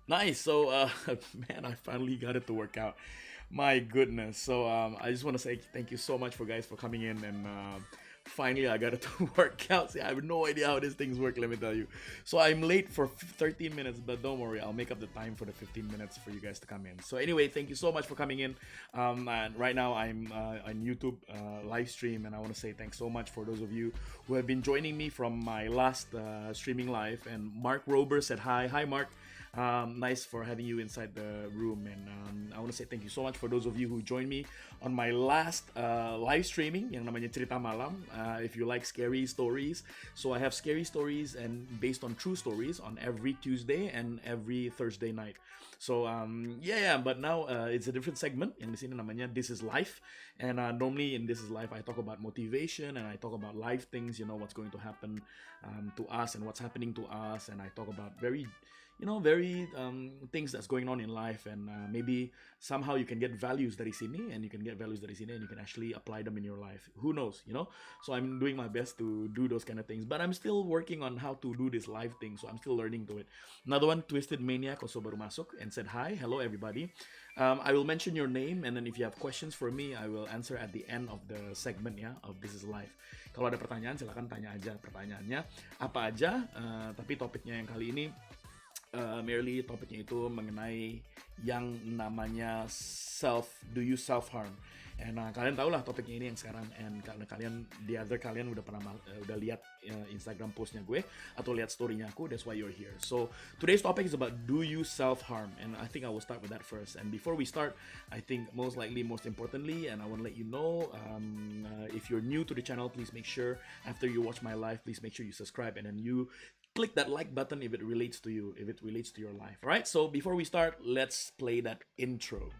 Nice. So, man, I finally got it to work out. My goodness. So, I just want to say thank you so much for guys for coming in and finally I got it to work out. See, I have no idea how these things work. Let me tell you. So I'm late for 13 minutes, but don't worry, I'll make up the time for the 15 minutes for you guys to come in. So anyway, thank you so much for coming in. And right now I'm on YouTube live stream, and I want to say thanks so much for those of you who have been joining me from my last streaming live. And Mark Rober said hi. Hi, Mark. Nice for having you inside the room, and I want to say thank you so much for those of you who joined me on my last live streaming yang namanya Cerita Malam. If you like scary stories, so I have scary stories and based on true stories on every Tuesday and every Thursday night. So yeah, but now it's a different segment yang di sini namanya This is Life, and normally in This is Life I talk about motivation and I talk about life things, what's going to happen to us and what's happening to us, and I talk about very very things that's going on in life, and maybe somehow you can get values dari sini, and you can get values dari sini, and you can actually apply them in your life. Who knows. So I'm doing my best to do those kind of things, but I'm still working on how to do this live thing, so I'm still learning to it. Another one, Twisted Maniac, also baru masuk and said hi. Hello everybody. I will mention your name, and then if you have questions for me, I will answer at the end of the segment ya of This is Life. Kalau ada pertanyaan silakan tanya aja pertanyaannya apa aja, tapi topiknya yang kali ini merely topiknya itu mengenai yang namanya do you self harm, and kalian tahu lah topiknya ini yang sekarang, and karena kalian udah pernah udah lihat Instagram postnya gue atau lihat storynya aku, that's why you're here. So today's topic is about do you self harm, and I think I will start with that first. And before we start, I think most importantly, and I want to let you know, if you're new to the channel, please make sure after you watch my live, please make sure you subscribe, and then you click that like button if it relates to you, if it relates to your life. All right, so before we start, let's play that intro.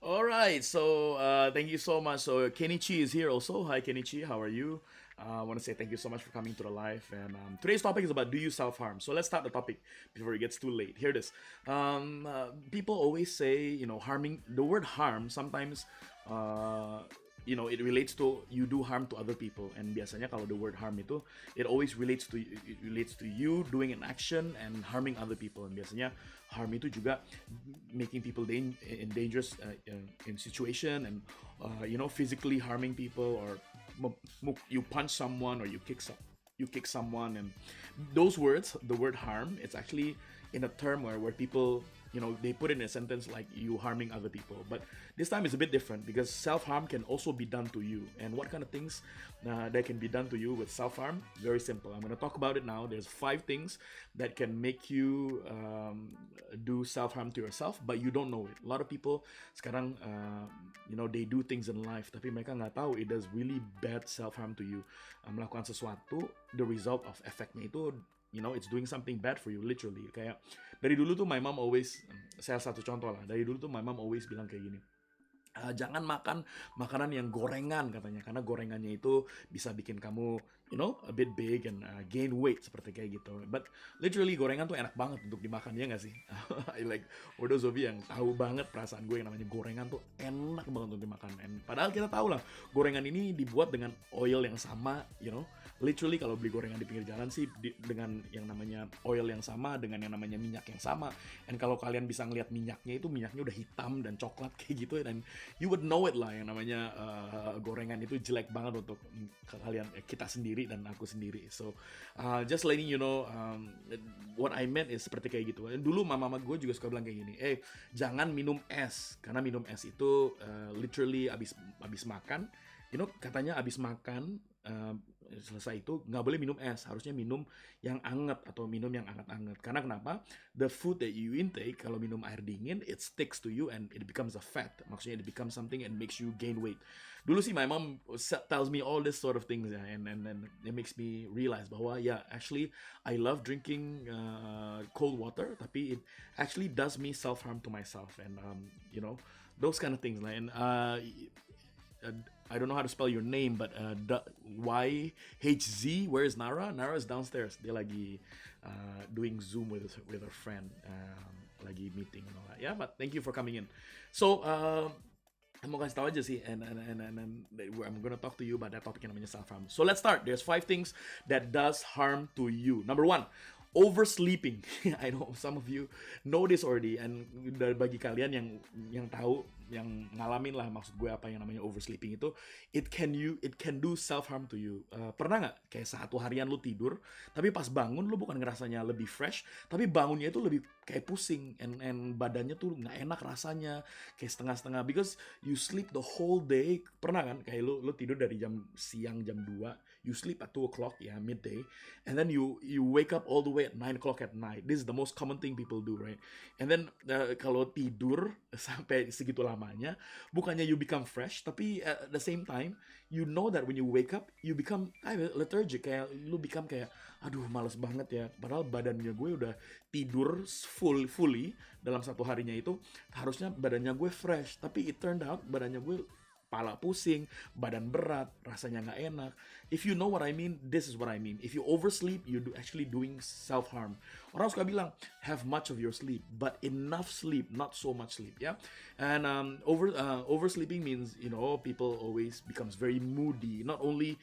All right, so thank you so much. So Kenichi is here also. Hi Kenichi, how are you? I want to say thank you so much for coming to the live. And today's topic is about do you self harm. So let's start the topic before it gets too late. Here it is. People always say harming. The word harm sometimes it relates to you do harm to other people, and biasanya kalau the word harm itu it always relates to you doing an action and harming other people, and biasanya harm itu juga making people in dangerous in situation, and physically harming people, or you punch someone or you kick someone, and those words, the word harm, it's actually in a term where people they put in a sentence like you harming other people. But this time it's a bit different because self-harm can also be done to you. And what kind of things that can be done to you with self-harm? Very simple. I'm going to talk about it now. There's 5 things that can make you do self-harm to yourself, but you don't know it. A lot of people sekarang they do things in life tapi mereka nggak tahu it does really bad self-harm to you. Melakukan sesuatu, the result of efeknya itu it's doing something bad for you, literally. Kayak dari dulu tuh my mom always, saya satu contoh lah, dari dulu tuh my mom always bilang kayak gini, jangan makan makanan yang gorengan katanya, karena gorengannya itu bisa bikin kamu a bit big and gain weight, seperti kayak gitu. But literally gorengan tuh enak banget untuk dimakan, ya nggak sih? I like, for those of you yang tahu banget perasaan gue yang namanya gorengan tuh enak banget untuk dimakan. And padahal kita tahu lah gorengan ini dibuat dengan oil yang sama, literally kalau beli gorengan di pinggir jalan sih dengan yang namanya oil yang sama, dengan yang namanya minyak yang sama. And kalau kalian bisa ngelihat minyaknya udah hitam dan coklat kayak gitu, dan you would know it lah yang namanya gorengan itu jelek banget untuk kalian, kita sendiri dan aku sendiri. So just letting you know, what I meant is seperti kayak gitu. Dulu mama gue juga suka bilang kayak gini, jangan minum es, karena minum es itu literally abis makan, katanya abis makan selesai itu nggak boleh minum es, harusnya minum yang anget atau minum yang anget-anget. Karena kenapa? The food that you intake, kalau minum air dingin, it sticks to you and it becomes a fat. Maksudnya it becomes something and makes you gain weight. Dulu sih my mom tells me all this sort of things ya, and it makes me realize bahwa ya actually I love drinking cold water, tapi it actually does me self harm to myself, and you know, those kind of things lah. And I don't know how to spell your name, but YHZ. Where is Nara? Nara is downstairs. Dia lagi doing Zoom with her friend, lagi meeting and all that. Yeah, but thank you for coming in. So mau kasih tahu aja sih, and I'm gonna talk to you about that topic yang namanya self harm. So let's start. There's 5 things that does harm to you. Number 1. Oversleeping. I know some of you know this already, and bagi kalian yang tahu, yang ngalamin lah maksud gue apa yang namanya oversleeping itu, it can do self harm to you. Pernah nggak kayak satu harian lu tidur, tapi pas bangun lu bukan ngerasanya lebih fresh, tapi bangunnya itu lebih kayak pusing, and badannya tuh nggak enak rasanya, kayak setengah-setengah, because you sleep the whole day. Pernah kan kayak lu tidur dari jam siang jam 2, you sleep at 2 o'clock ya, midday, and then you wake up all the way at 9 o'clock at night. This is the most common thing people do, right? And then kalau tidur sampai segitu lamanya, bukannya you become fresh, tapi at the same time, you know that when you wake up, you become lethargic, kayak lu become kayak, aduh males banget ya. Padahal badannya gue udah tidur fully dalam satu harinya itu, harusnya badannya gue fresh, tapi it turned out badannya gue kepala pusing, badan berat, rasanya nggak enak. If you know what I mean, this is what I mean. If you oversleep, you're actually doing self-harm. Orang suka bilang, have much of your sleep, but enough sleep, not so much sleep, ya. And oversleeping means, you know, people always becomes very moody. Not only,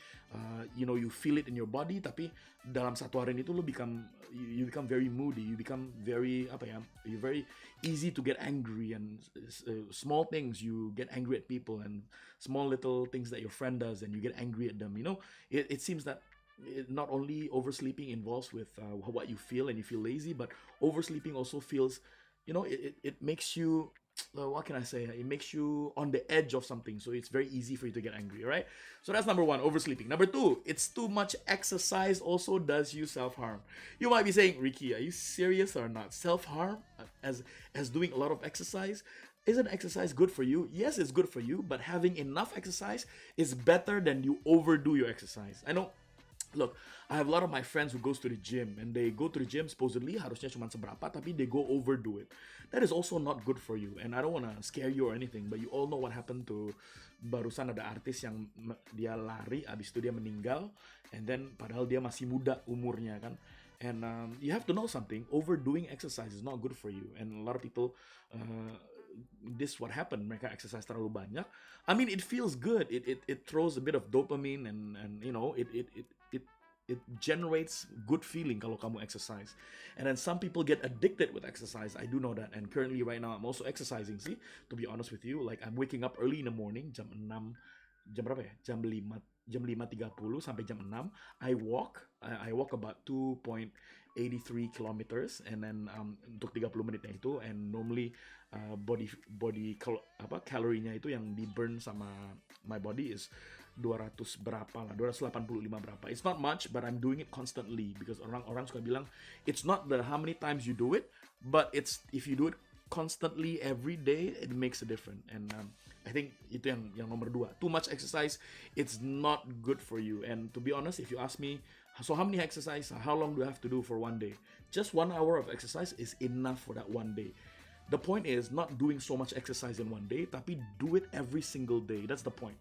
you know, you feel it in your body, tapi dalam satu hari itu you become very moody. You become very, you're very easy to get angry, and small things, you get angry at people, and small little things that your friend does, and you get angry at them. You know, it seems that not only oversleeping involves with what you feel and you feel lazy, but oversleeping also feels, you know, it makes you, what can I say? It makes you on the edge of something, so it's very easy for you to get angry, right? So that's number 1, oversleeping. Number 2, it's too much exercise also does you self-harm. You might be saying, Ricky, are you serious or not? Self-harm as doing a lot of exercise? Isn't exercise good for you? Yes, it's good for you, but having enough exercise is better than you overdo your exercise. I know. Look, I have a lot of my friends who goes to the gym, and they go to the gym supposedly harusnya cuma seberapa, tapi they go overdo it. That is also not good for you, and I don't wanna scare you or anything, but you all know what happened to, barusan ada artis yang dia lari, abis itu dia meninggal, and then padahal dia masih muda umurnya kan. And you have to know something, overdoing exercise is not good for you, and a lot of people this what happened, mereka exercise terlalu banyak. I mean, it feels good, it throws a bit of dopamine, and you know, it generates good feeling kalau kamu exercise. And then some people get addicted with exercise. I do know that, and currently right now I'm also exercising sih, to be honest with you. Like I'm waking up early in the morning, jam 6, jam berapa ya? Jam 5:30 sampai jam 6. I walk about 2.83 kilometers, and then untuk 30 menitnya itu, and normally kalorinya itu yang di burn sama my body is 200 berapa lah, 285 berapa. It's not much, but I'm doing it constantly, because orang suka bilang it's not the how many times you do it, but it's if you do it constantly every day, it makes a difference. And I think itu yang nomor 2. Too much exercise, it's not good for you. And to be honest, if you ask me, so how many exercise, how long do I have to do for one day? Just 1 hour of exercise is enough for that one day. The point is not doing so much exercise in one day, tapi do it every single day. That's the point.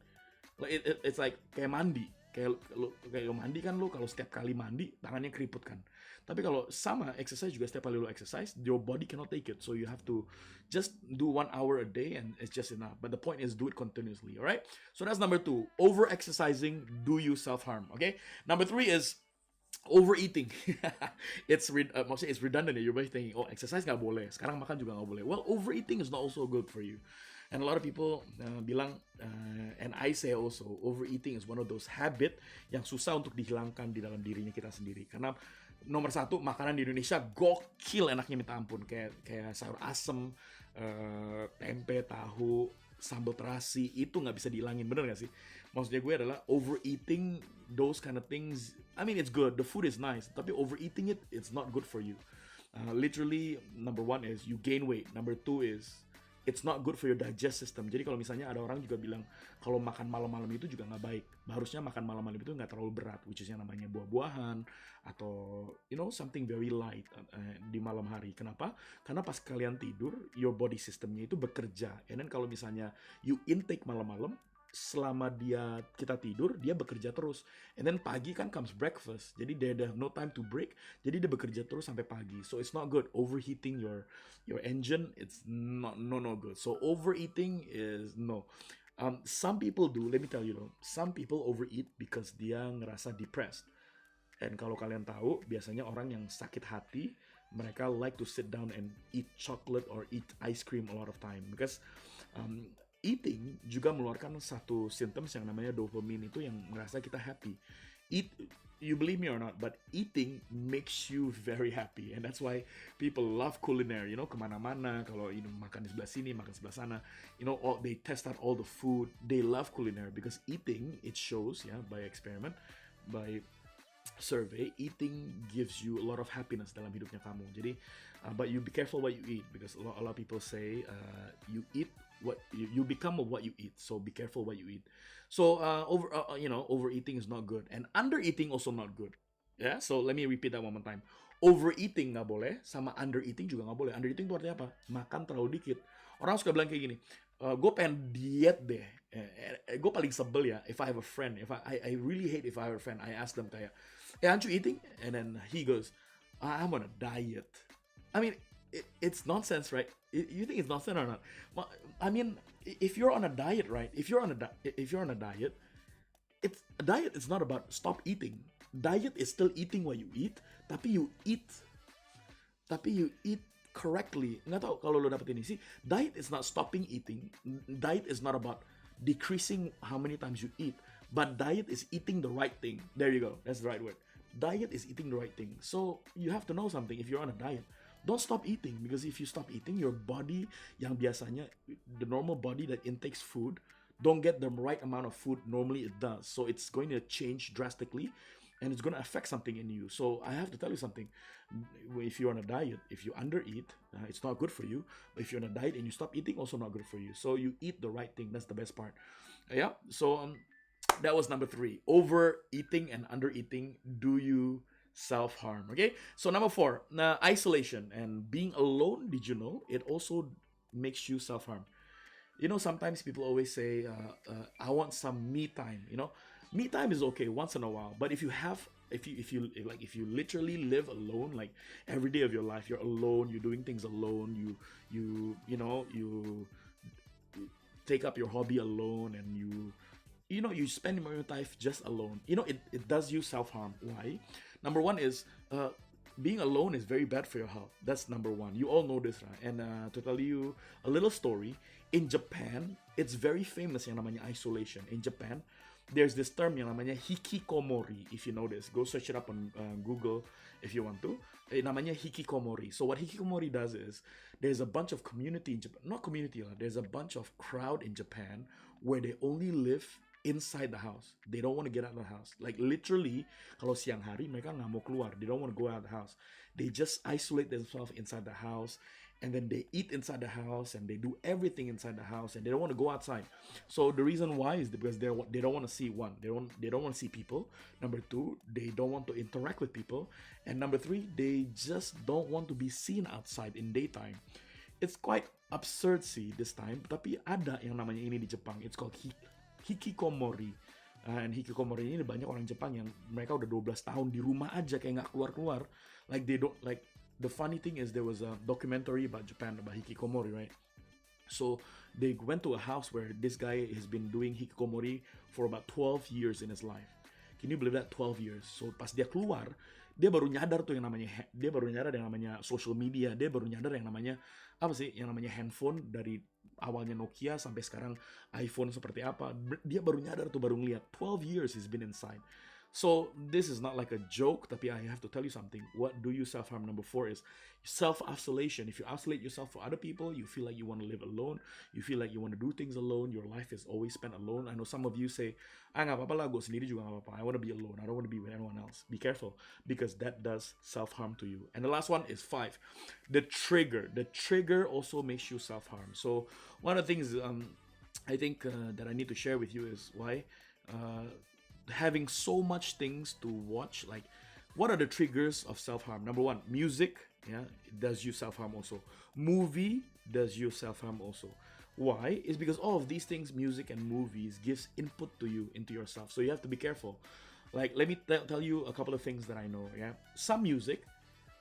Like it's like kayak mandi. Kayak mandi kan, lu kalau setiap kali mandi tangannya keriput kan. Tapi kalau sama exercise juga, setiap kali lu exercise, your body cannot take it. So you have to just do 1 hour a day, and it's just enough. But the point is do it continuously, alright? So that's number 2. Over exercising do you self-harm, okay? Number 3 is overeating. Maksudnya it's redundant. You're thinking, oh, exercise nggak boleh, sekarang makan juga nggak boleh. Well, overeating is not also good for you. And a lot of people bilang, and I say also, overeating is one of those habit yang susah untuk dihilangkan di dalam dirinya kita sendiri. Karena nomor 1, makanan di Indonesia gokil enaknya minta ampun, kayak sayur asem, tempe, tahu, sambal terasi itu nggak bisa dihilangin, bener nggak sih? Maksudnya gue adalah overeating those kind of things. I mean it's good, the food is nice, tapi overeating it's not good for you. Literally, number one is you gain weight. Number two is it's not good for your digest system. Jadi kalau misalnya ada orang juga bilang kalau makan malam-malam itu juga nggak baik. Harusnya makan malam-malam itu nggak terlalu berat, which is yang namanya buah-buahan atau something very light di malam hari. Kenapa? Karena pas kalian tidur, your body systemnya itu bekerja. And then kalau misalnya you intake malam-malam, selama kita tidur, dia bekerja terus. And then pagi kan comes breakfast. Jadi they have no time to break. Jadi dia bekerja terus sampai pagi. So it's not good. Overheating your engine, it's no good. So overeating is no. Some people do, let me tell you though, some people overeat because dia ngerasa depressed. And kalau kalian tahu, biasanya orang yang sakit hati, mereka like to sit down and eat chocolate or eat ice cream a lot of time. Because eating juga mengeluarkan satu symptoms yang namanya dopamine itu yang merasa kita happy. You believe me or not, but eating makes you very happy, and that's why people love culinary. Kemana-mana kalau makan di sebelah sini, makan sebelah sana. They test out all the food. They love culinary because eating, it shows, by experiment, by survey, eating gives you a lot of happiness dalam hidupnya kamu. Jadi, but you be careful what you eat because a lot of people say you eat what you become of what you eat. So be careful what you eat. So overeating is not good, and undereating also not good. Yeah, so let me repeat that one more time. Overeating nggak boleh, sama undereating juga nggak boleh. Undereating itu artinya apa? Makan terlalu dikit. Orang suka bilang kayak gini, gue pengen diet deh. Gue paling sebel ya, if I have a friend, if I really hate if I have a friend, I ask them kayak, aren't you eating? And then he goes, I'm on a diet. I mean, it's nonsense, right? You think it's nonsense or not? I mean, if you're on a diet, right? If you're on a diet, a diet is not about stop eating. Diet is still eating what you eat, tapi you eat correctly. Nggak tahu kalau lo dapet ini sih. Diet is not stopping eating. Diet is not about decreasing how many times you eat, but diet is eating the right thing. There you go. That's the right word. Diet is eating the right thing. So you have to know something. If you're on a diet, don't stop eating, because if you stop eating, your body yang biasanya the normal body that intakes food don't get the right amount of food normally it does. So it's going to change drastically, and it's going to affect something in you. So I have to tell you something. If you're on a diet, if you undereat, it's not good for you. But if you're on a diet and you stop eating, also not good for you. So you eat the right thing. That's the best part. Yeah. So that was number 3. Overeating and undereating do you self-harm. Okay. So number 4, isolation and being alone. Did you know it also makes you self-harm? Sometimes people always say, I want some me time. Me time is okay once in a while, but if you literally live alone, like every day of your life, you're alone, you're doing things alone, you take up your hobby alone, and you spend your life just alone. It does you self-harm. Why? Number 1 is being alone is very bad for your health. That's number 1. You all know this, right? And to tell you a little story, in Japan, it's very famous yang namanya isolation. In Japan, there's this term yang namanya hikikomori. If you know this, go search it up on Google if you want to. Namanya hikikomori. So what hikikomori does is, there's a bunch of community in Japan, not community lah, there's a bunch of crowd in Japan where they only live inside the house. They don't want to get out of the house. Like literally, kalau siang hari mereka nggak mau keluar. They don't want to go out of the house. They just isolate themselves inside the house, and then they eat inside the house, and they do everything inside the house, and they don't want to go outside. So the reason why is because they don't want to see, one, they don't want to see people. Number 2, they don't want to interact with people, and number 3, they just don't want to be seen outside in daytime. It's quite absurd sih this time, tapi ada yang namanya ini di Jepang. It's called hikikomori. And hikikomori ini banyak orang Jepang yang mereka udah 12 tahun di rumah aja kayak nggak keluar-keluar. Like they don't, like, the funny thing is there was a documentary about Japan about hikikomori, right? So they went to a house where this guy has been doing hikikomori for about 12 years in his life. Can you believe that? 12 years. So pas dia keluar, dia baru nyadar tuh yang namanya social media, dia baru nyadar yang namanya apa sih? Yang namanya handphone, dari awalnya Nokia sampai sekarang iPhone seperti apa. Dia baru nyadar tuh, baru ngeliat 12 years he's been inside. So this is not like a joke, tapi I have to tell you something. What do you self-harm? Number four is self-isolation. If you isolate yourself from other people, you feel like you want to live alone. You feel like you want to do things alone. Your life is always spent alone. I know some of you say, ah nggak apa-apa lah, gue sendiri juga nggak apa-apa. I want to be alone. I don't want to be with anyone else. Be careful, because that does self-harm to you. And the last one is five, the trigger. The trigger also makes you self-harm. So one of the things I think that I need to share with you is why having so much things to watch, like what are the triggers of self-harm? Number one, music, yeah, it does you self-harm also. Movie does you self-harm also. Why? Is because all of these things, music and movies, gives input to you into yourself. So you have to be careful. Like, let me tell you a couple of things that I know. Yeah, some music,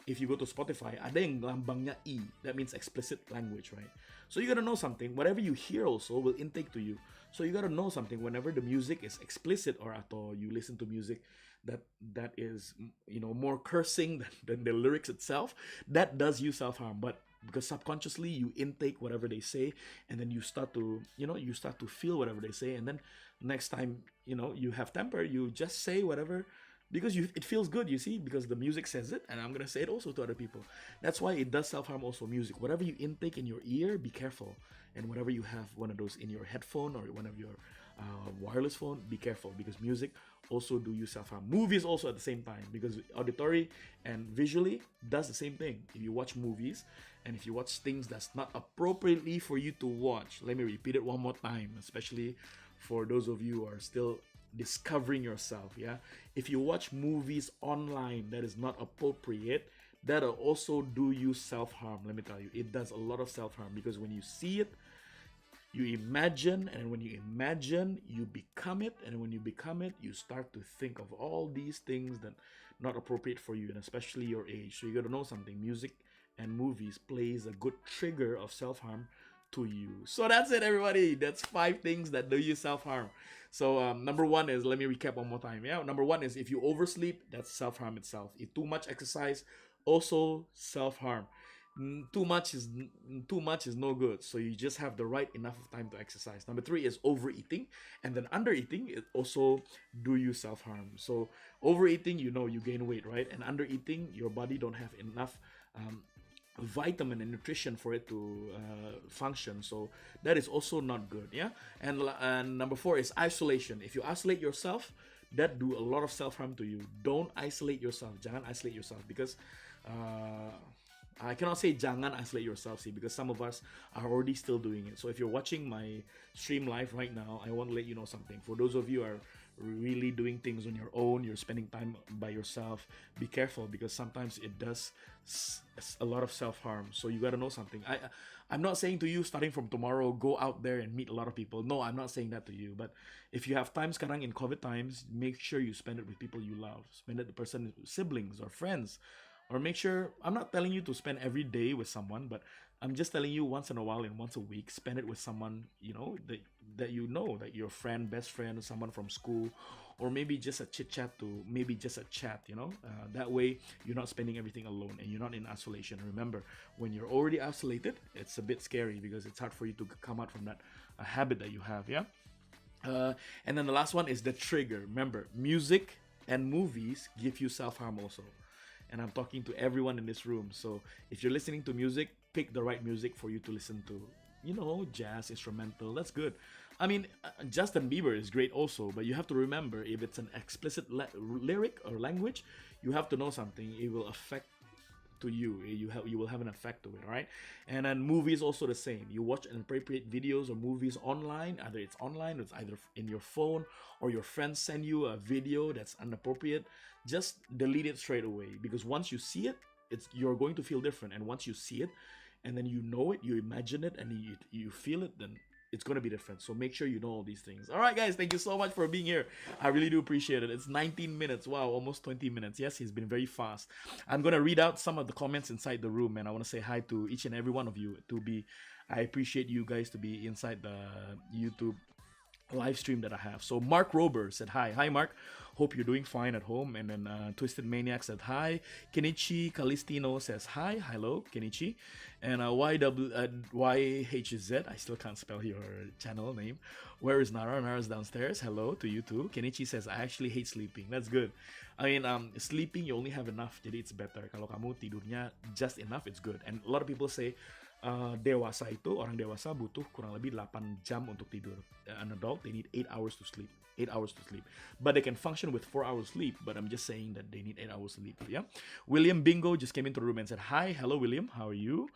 if you go to Spotify, ada yang lambangnya E. That means explicit language, right? So you gotta know something. Whatever you hear also will intake to you. So you gotta know something. Whenever the music is explicit, or atau you listen to music that is, you know, more cursing than the lyrics itself, that does you self-harm. But because subconsciously you intake whatever they say, and then you start to, you know, you start to feel whatever they say, and then next time, you know, you have temper, you just say whatever because it feels good, you see, because the music says it, and I'm gonna say it also to other people. That's why it does self-harm also. Music, whatever you intake in your ear, be careful. And whatever you have one of those in your headphone or one of your wireless phone, be careful, because music also do you self-harm. Movies also at the same time, because auditory and visually does the same thing. If you watch movies and if you watch things that's not appropriately for you to watch, let me repeat it one more time, especially for those of you who are still discovering yourself. Yeah, if you watch movies online that is not appropriate, that'll also do you self-harm. Let me tell you, it does a lot of self-harm, because when you see it, you imagine, and when you imagine, you become it, and when you become it, you start to think of all these things that not appropriate for you, and especially your age. So you got to know something. Music and movies plays a good trigger of self-harm to you. So that's it, everybody. That's 5 things that do you self-harm. So number one is, let me recap one more time. Yeah, number one is if you oversleep, that's self-harm itself. If too much exercise, also self-harm. Too much is no good. So you just have the right enough of time to exercise. Number 3 is overeating, and then undereating, it also do you self-harm. So overeating, you know, you gain weight, right? And undereating, your body don't have enough vitamin and nutrition for it to function. So that is also not good. Yeah. And number 4 is isolation. If you isolate yourself, that do a lot of self-harm to you. Don't isolate yourself. Jangan isolate yourself, because I cannot say jangan isolate yourself, see, because some of us are already still doing it. So if you're watching my stream live right now, I want to let you know something. For those of you who are really doing things on your own, you're spending time by yourself, be careful, because sometimes it does a lot of self-harm. So you got to know something. I'm not saying to you, starting from tomorrow, go out there and meet a lot of people. No, I'm not saying that to you. But if you have time sekarang in COVID times, make sure you spend it with people you love. Spend it with person, siblings or friends. Or make sure, I'm not telling you to spend every day with someone, but I'm just telling you, once in a while and once a week, spend it with someone, you know, that you know, that your friend, best friend, someone from school, or maybe just a chit chat to maybe just a chat, you know. That way you're not spending everything alone and you're not in isolation. Remember, when you're already isolated, it's a bit scary, because it's hard for you to come out from that habit that you have. Yeah. And then the last one is the trigger. Remember, music and movies give you self-harm also. And I'm talking to everyone in this room. So if you're listening to music, pick the right music for you to listen to. You know, jazz, instrumental, that's good. I mean, Justin Bieber is great also, but you have to remember, if it's an explicit lyric or language, you have to know something. It will affect to you. You will have an effect to it, all right? And then movies also the same. You watch inappropriate videos or movies online, either it's online, or it's either in your phone, or your friends send you a video that's inappropriate. Just delete it straight away, because once you see it, you're going to feel different. And once you see it, and then you know it, you imagine it, and you feel it, then it's going to be different. So make sure you know all these things. All right, guys, thank you so much for being here. I really do appreciate it. It's 19 minutes. Wow, almost 20 minutes. Yes, he's been very fast. I'm going to read out some of the comments inside the room, and I want to say hi to each and every one of you. I appreciate you guys to be inside the YouTube live stream that I have. So Mark Rober said hi. Hi Mark. Hope you're doing fine at home. And then Twisted Maniac said hi. Kenichi Calistino says hi. Hello, Kenichi. And YHZ, I still can't spell your channel name. Where is Nara? Nara's downstairs. Hello to you too. Kenichi says, I actually hate sleeping. That's good. I mean, sleeping, you only have enough. Jadi it's better. Kalau kamu tidurnya just enough, it's good. And a lot of people say, dewasa itu, orang dewasa butuh kurang lebih 8 jam untuk tidur. An adult, they need 8 hours to sleep. 8 hours to sleep. But they can function with 4 hours sleep, but I'm just saying that they need 8 hours sleep, yeah? William Bingo just came into the room and said, hi, hello William, how are you?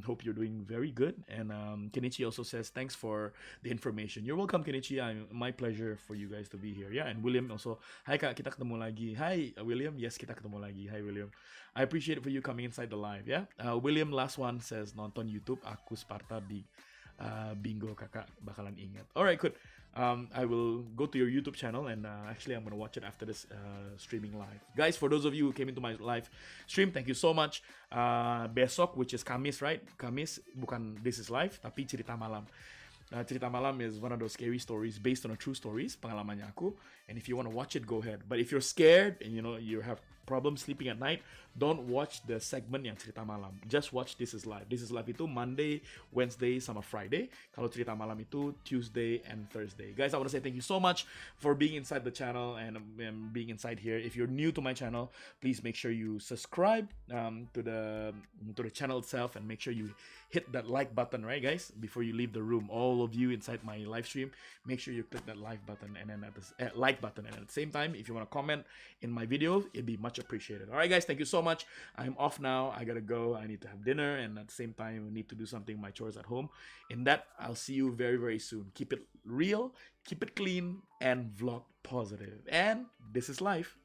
Hope you're doing very good. And Kenichi also says, thanks for the information. You're welcome, Kenichi. My pleasure for you guys to be here, yeah? And William also, hi Kak, kita ketemu lagi. Hi, William. Yes, kita ketemu lagi. Hi, William. I appreciate it for you coming inside the live, yeah? William, last one, says, nonton YouTube, aku Sparta di bingo kakak bakalan ingat. Alright, good. I will go to your YouTube channel and actually I'm gonna watch it after this streaming live. Guys, for those of you who came into my live stream, thank you so much. Besok, which is Kamis, right? Kamis, bukan This is Live, tapi Cerita Malam. Cerita Malam is one of those scary stories based on a true stories, pengalamannya aku. And if you want to watch it, go ahead. But if you're scared and you have problems sleeping at night, don't watch the segment yang Cerita Malam. Just watch This is Live. This is Live itu Monday, Wednesday, sama Friday. Kalau Cerita Malam itu Tuesday and Thursday. Guys, I want to say thank you so much for being inside the channel and being inside here. If you're new to my channel, please make sure you subscribe to the channel itself and make sure you hit that like button, right, guys? Before you leave the room, all of you inside my live stream, make sure you click that like button and then at the like button, and at the same time, if you want to comment in my videos, it'd be much appreciated. All right, guys, thank you so much. I'm off now. I gotta go. I need to have dinner, and at the same time, I need to do something, my chores at home. In that, I'll see you very, very soon. Keep it real, keep it clean, and vlog positive. And this is life.